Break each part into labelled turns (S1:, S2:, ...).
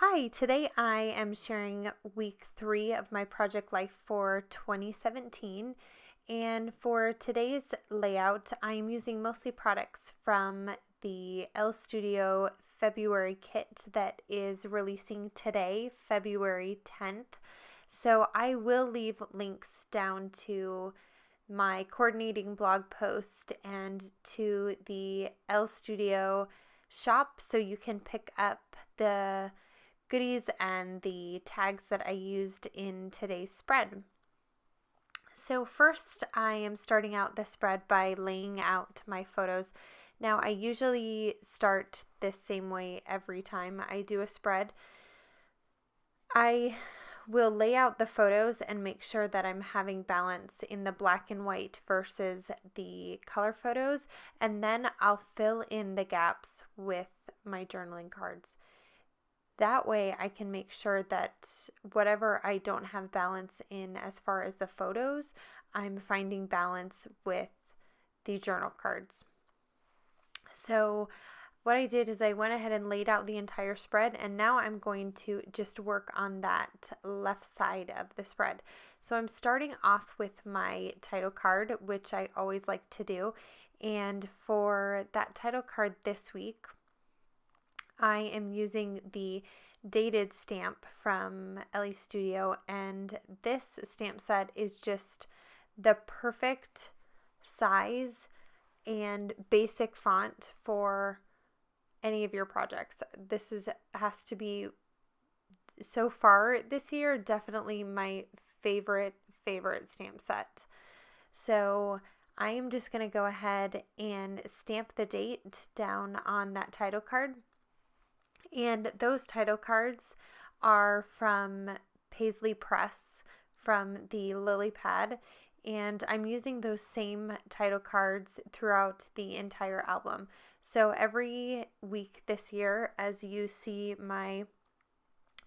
S1: Hi, today I am sharing week 3 of my project life for 2017. And for today's layout, I'm using mostly products from the Elle Studio February kit that is releasing today, February 10th. So I will leave links down to my coordinating blog post and to the Elle Studio shop so you can pick up the goodies and the tags that I used in today's spread. So first I am starting out the spread by laying out my photos. Now I usually start this same way every time I do a spread. I will lay out the photos and make sure that I'm having balance in the black and white versus the color photos, and then I'll fill in the gaps with my journaling cards. That way I can make sure that whatever I don't have balance in as far as the photos, I'm finding balance with the journal cards. So what I did is I went ahead and laid out the entire spread, and now I'm going to just work on that left side of the spread. So I'm starting off with my title card, which I always like to do. And for that title card this week, I am using the dated stamp from Elle Studio, and this stamp set is just the perfect size and basic font for any of your projects. This has to be, so far this year, definitely my favorite stamp set. So I am just going to go ahead and stamp the date down on that title card. And those title cards are from Paisley Press from the Lily Pad, and I'm using those same title cards throughout the entire album. So every week this year, as you see my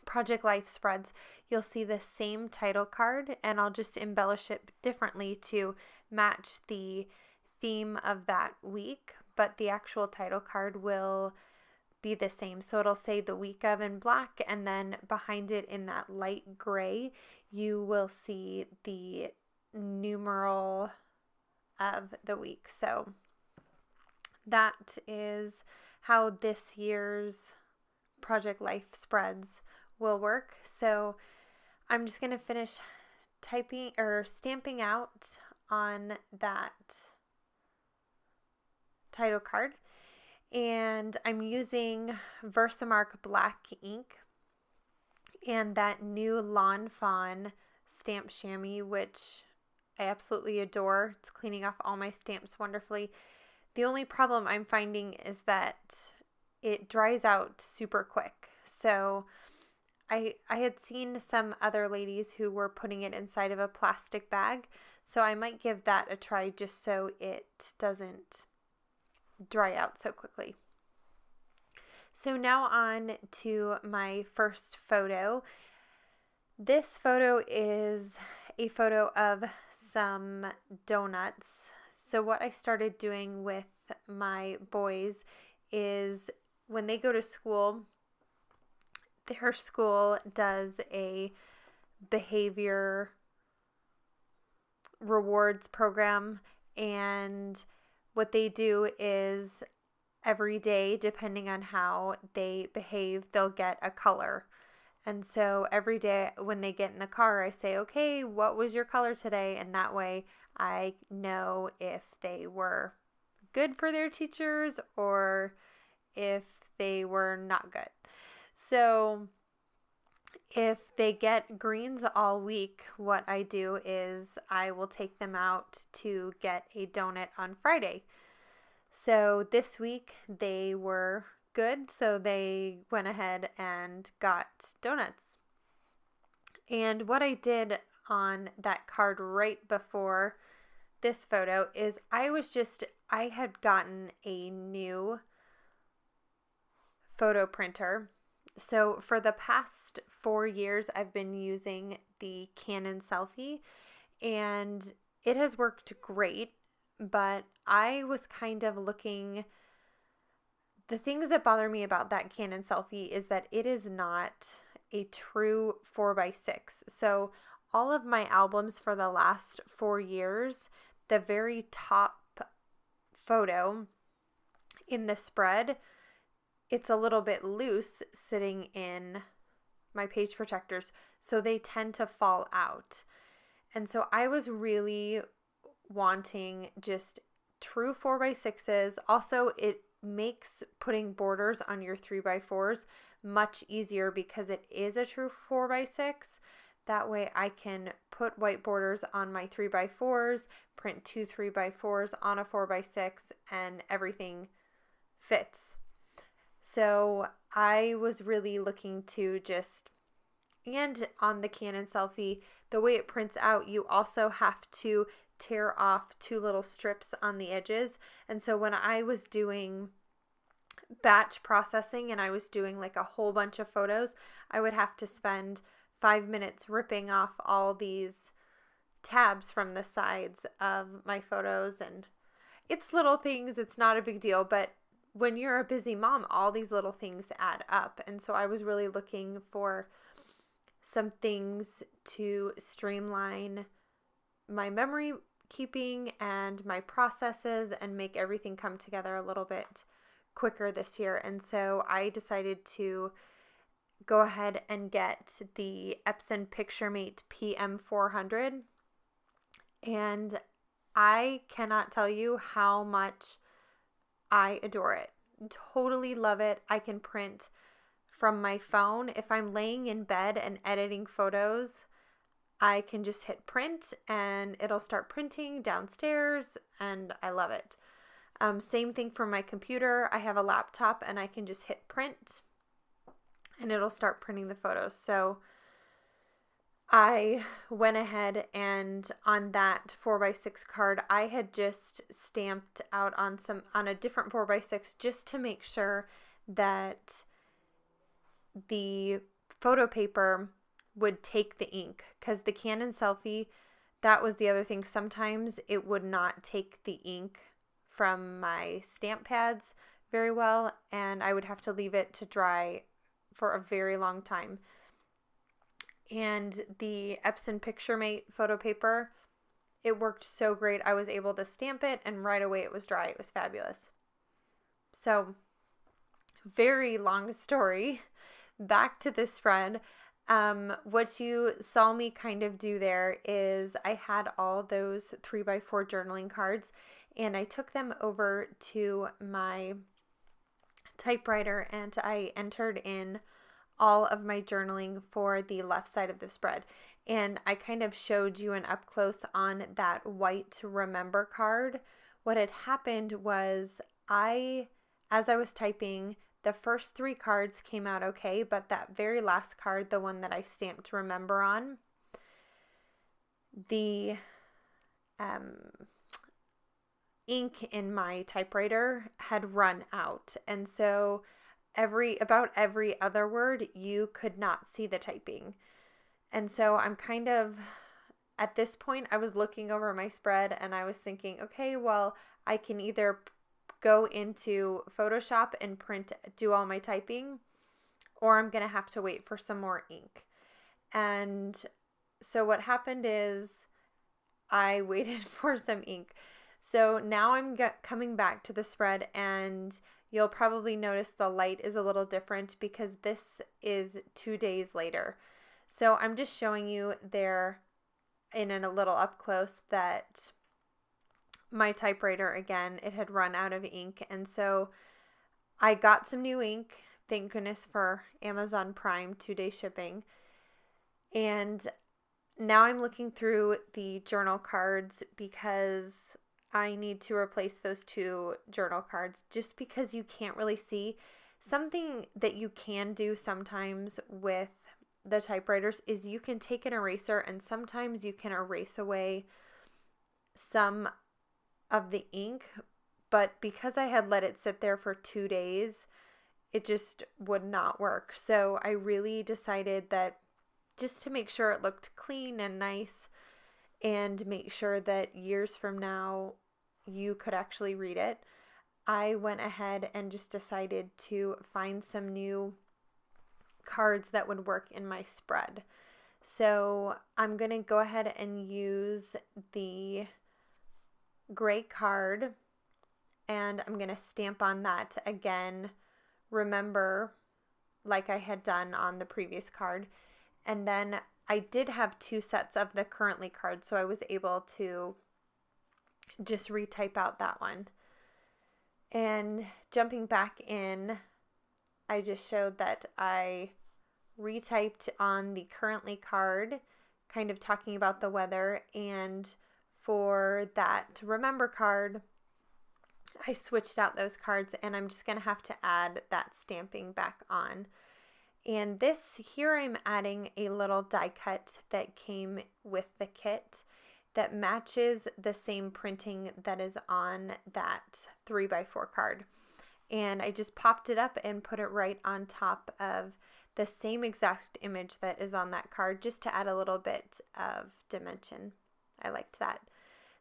S1: Project Life spreads, you'll see the same title card, and I'll just embellish it differently to match the theme of that week, but the actual title card will be the same. So it'll say the week of in black, and then behind it in that light gray, you will see the numeral of the week. So that is how this year's Project Life spreads will work. So I'm just going to finish typing or stamping out on that title card. And I'm using Versamark black ink and that new Lawn Fawn stamp chamois, which I absolutely adore. It's cleaning off all my stamps wonderfully. The only problem I'm finding is that it dries out super quick. So I had seen some other ladies who were putting it inside of a plastic bag, so I might give that a try just so it doesn't dry out so quickly. So now on to my first photo. This photo is a photo of some donuts. So what I started doing with my boys is when they go to school, their school does a behavior rewards program, and what they do is every day, depending on how they behave, they'll get a color. And so every day when they get in the car, I say, okay, what was your color today? And that way I know if they were good for their teachers or if they were not good. So if they get greens all week, what I do is I will take them out to get a donut on Friday. So this week they were good, so they went ahead and got donuts. And what I did on that card right before this photo is I had gotten a new photo printer. So for the past 4 years, I've been using the Canon Selfie, and it has worked great, but I was kind of looking The things that bother me about that Canon selfie is that it is not a true 4x6. So all of my albums for the last 4 years, the very top photo in the spread, it's a little bit loose sitting in my page protectors, so they tend to fall out. And so I was really wanting just true 4x6s. Also, it makes putting borders on your 3x4s much easier because it is a true 4x6. That way I can put white borders on my 3x4s, print 2 3x4s on a 4x6, and everything fits. So I was really looking to just, and on the Canon selfie, the way it prints out, you also have to tear off 2 little strips on the edges. And so when I was doing batch processing and I was doing like a whole bunch of photos, I would have to spend 5 minutes ripping off all these tabs from the sides of my photos. And it's little things, it's not a big deal, but when you're a busy mom, all these little things add up. And so I was really looking for some things to streamline my memory keeping and my processes and make everything come together a little bit quicker this year. And so I decided to go ahead and get the Epson PictureMate PM400. And I cannot tell you how much I adore it. Totally love it. I can print from my phone. If I'm laying in bed and editing photos, I can just hit print and it'll start printing downstairs, and I love it. Same thing for my computer. I have a laptop and I can just hit print and it'll start printing the photos. So I went ahead and on that 4x6 card, I had just stamped out on a different 4x6 just to make sure that the photo paper would take the ink, because the Canon selfie, that was the other thing. Sometimes it would not take the ink from my stamp pads very well, and I would have to leave it to dry for a very long time. And the Epson PictureMate photo paper, it worked so great. I was able to stamp it and right away it was dry. It was fabulous. So, very long story. Back to the spread. What you saw me kind of do there is I had all those 3x4 journaling cards and I took them over to my typewriter and I entered in all of my journaling for the left side of the spread. And I kind of showed you an up close on that white remember card. What had happened was as I was typing, the first 3 cards came out okay, but that very last card, the one that I stamped remember on, the ink in my typewriter had run out. And so about every other word, you could not see the typing. And so I'm kind of, at this point, I was looking over my spread and I was thinking, okay, well, I can either go into Photoshop and do all my typing, or I'm going to have to wait for some more ink. And so what happened is I waited for some ink. So now I'm coming back to the spread, and you'll probably notice the light is a little different because this is 2 days later. So I'm just showing you there in a little up close that my typewriter, again, it had run out of ink. And so I got some new ink. Thank goodness for Amazon Prime 2-day shipping. And now I'm looking through the journal cards because I need to replace those 2 journal cards just because you can't really see. Something that you can do sometimes with the typewriters is you can take an eraser and sometimes you can erase away some of the ink, but because I had let it sit there for 2 days, it just would not work. So I really decided that just to make sure it looked clean and nice and make sure that years from now you could actually read it, I went ahead and just decided to find some new cards that would work in my spread. So I'm going to go ahead and use the gray card, and I'm going to stamp on that again. Remember, like I had done on the previous card. And then I did have 2 sets of the currently cards, so I was able to just retype out that one. And jumping back in, I just showed that I retyped on the currently card, kind of talking about the weather, and for that remember card, I switched out those cards, and I'm just going to have to add that stamping back on. And this here, I'm adding a little die cut that came with the kit that matches the same printing that is on that 3x4 card. And I just popped it up and put it right on top of the same exact image that is on that card, just to add a little bit of dimension. I liked that.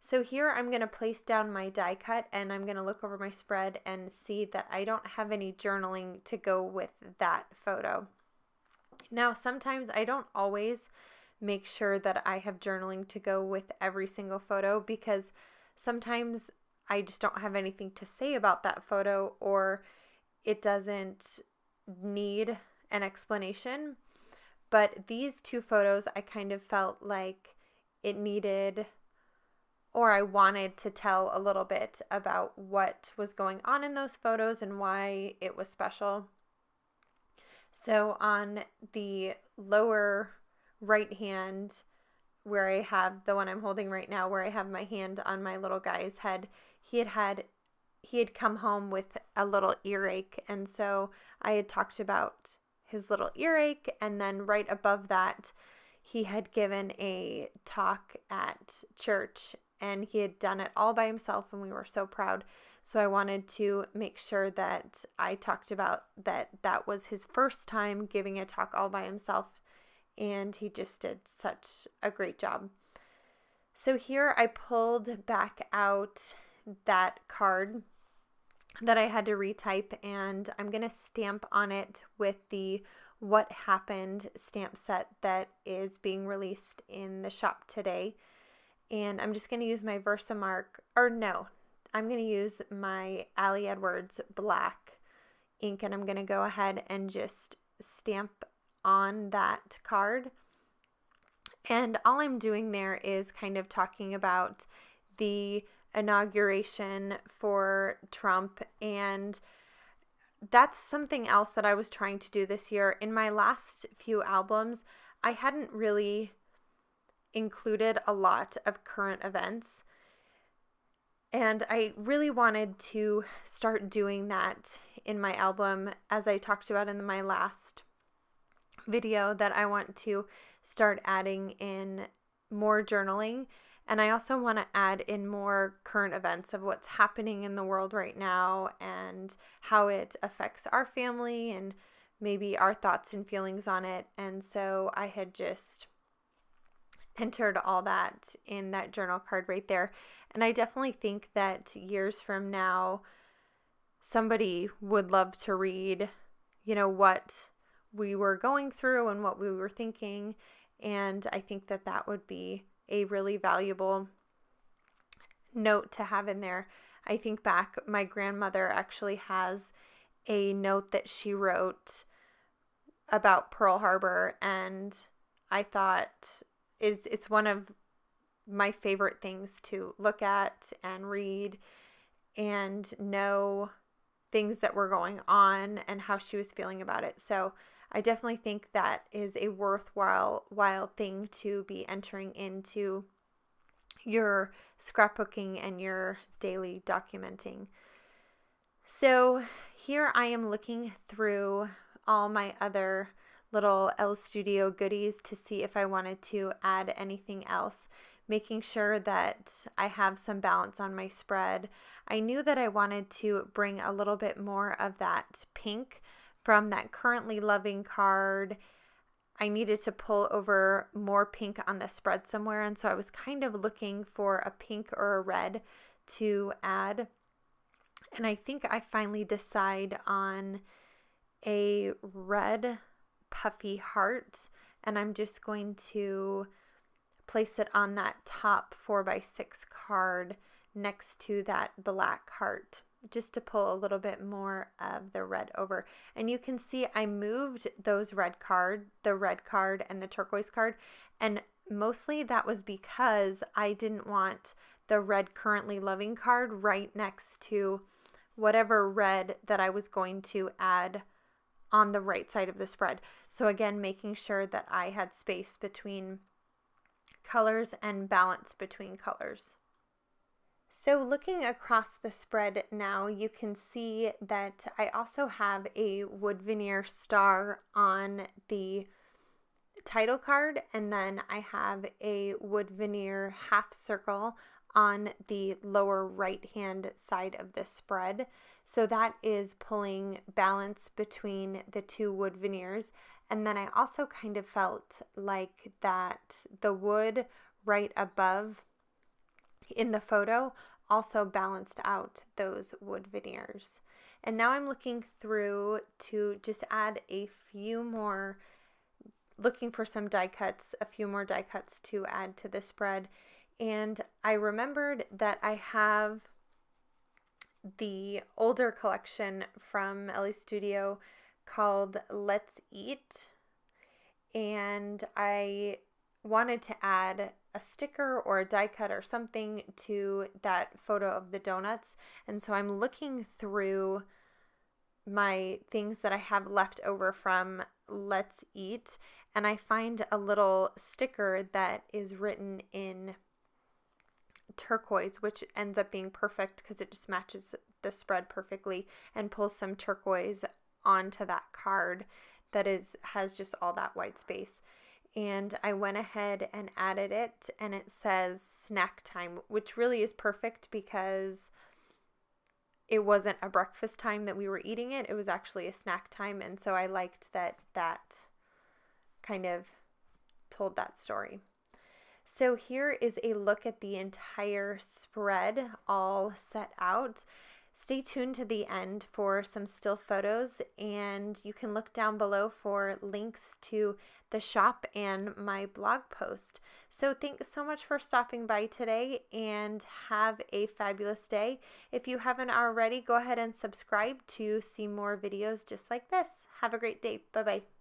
S1: So here I'm going to place down my die cut, and I'm going to look over my spread and see that I don't have any journaling to go with that photo. Now, sometimes I don't always make sure that I have journaling to go with every single photo, because sometimes I just don't have anything to say about that photo, or it doesn't need an explanation. But these 2 photos, I kind of felt like it needed, or I wanted to tell a little bit about what was going on in those photos and why it was special. So on the lower right hand, where I have the one I'm holding right now, where I have my hand on my little guy's head, he had come home with a little earache, and so I had talked about his little earache. And then right above that, he had given a talk at church, and he had done it all by himself, and we were so proud. So I wanted to make sure that I talked about that was his first time giving a talk all by himself, and he just did such a great job. So here I pulled back out that card that I had to retype, and I'm going to stamp on it with the What Happened stamp set that is being released in the shop today. And I'm just going to use my Versamark, or no, I'm going to use my Ali Edwards black ink, and I'm going to go ahead and just stamp on that card. And all I'm doing there is kind of talking about the inauguration for Trump, and that's something else that I was trying to do this year. In my last few albums, I hadn't really included a lot of current events, and I really wanted to start doing that in my album, as I talked about in my last video, that I want to start adding in more journaling. And I also want to add in more current events of what's happening in the world right now and how it affects our family and maybe our thoughts and feelings on it. And so I had just entered all that in that journal card right there. And I definitely think that years from now, somebody would love to read, what we were going through and what we were thinking. And I think that that would be a really valuable note to have in there. I think back, my grandmother actually has a note that she wrote about Pearl Harbor, and I thought it's one of my favorite things to look at and read and know things that were going on and how she was feeling about it. So I definitely think that is a worthwhile thing to be entering into your scrapbooking and your daily documenting. So here I am looking through all my other little Elle Studio goodies to see if I wanted to add anything else, making sure that I have some balance on my spread. I knew that I wanted to bring a little bit more of that pink from that Currently Loving card. I needed to pull over more pink on the spread somewhere, and so I was kind of looking for a pink or a red to add. And I think I finally decide on a red puffy heart, and I'm just going to place it on that top 4x6 card next to that black heart, just to pull a little bit more of the red over. And you can see I moved those the red card and the turquoise card, and mostly that was because I didn't want the red currently loving card right next to whatever red that I was going to add on the right side of the spread. So again, making sure that I had space between colors and balance between colors. So looking across the spread now, you can see that I also have a wood veneer star on the title card, and then I have a wood veneer half circle on the lower right hand side of the spread. So that is pulling balance between the two wood veneers. And then I also kind of felt like that the wood right above in the photo also balanced out those wood veneers. And now I'm looking through to just add a few more, looking for some die cuts, a few more die cuts to add to the spread. And I remembered that I have the older collection from Elle Studio called Let's Eat, and I wanted to add a sticker or a die cut or something to that photo of the donuts. And so I'm looking through my things that I have left over from Let's Eat, and I find a little sticker that is written in turquoise, which ends up being perfect because it just matches the spread perfectly and pulls some turquoise onto that card that has just all that white space. And I went ahead and added it, and it says snack time, which really is perfect because it wasn't a breakfast time that we were eating it. It was actually a snack time, and so I liked that kind of told that story. So here is a look at the entire spread all set out. Stay tuned to the end for some still photos, and you can look down below for links to the shop and my blog post. So thanks so much for stopping by today, and have a fabulous day. If you haven't already, go ahead and subscribe to see more videos just like this. Have a great day. Bye-bye.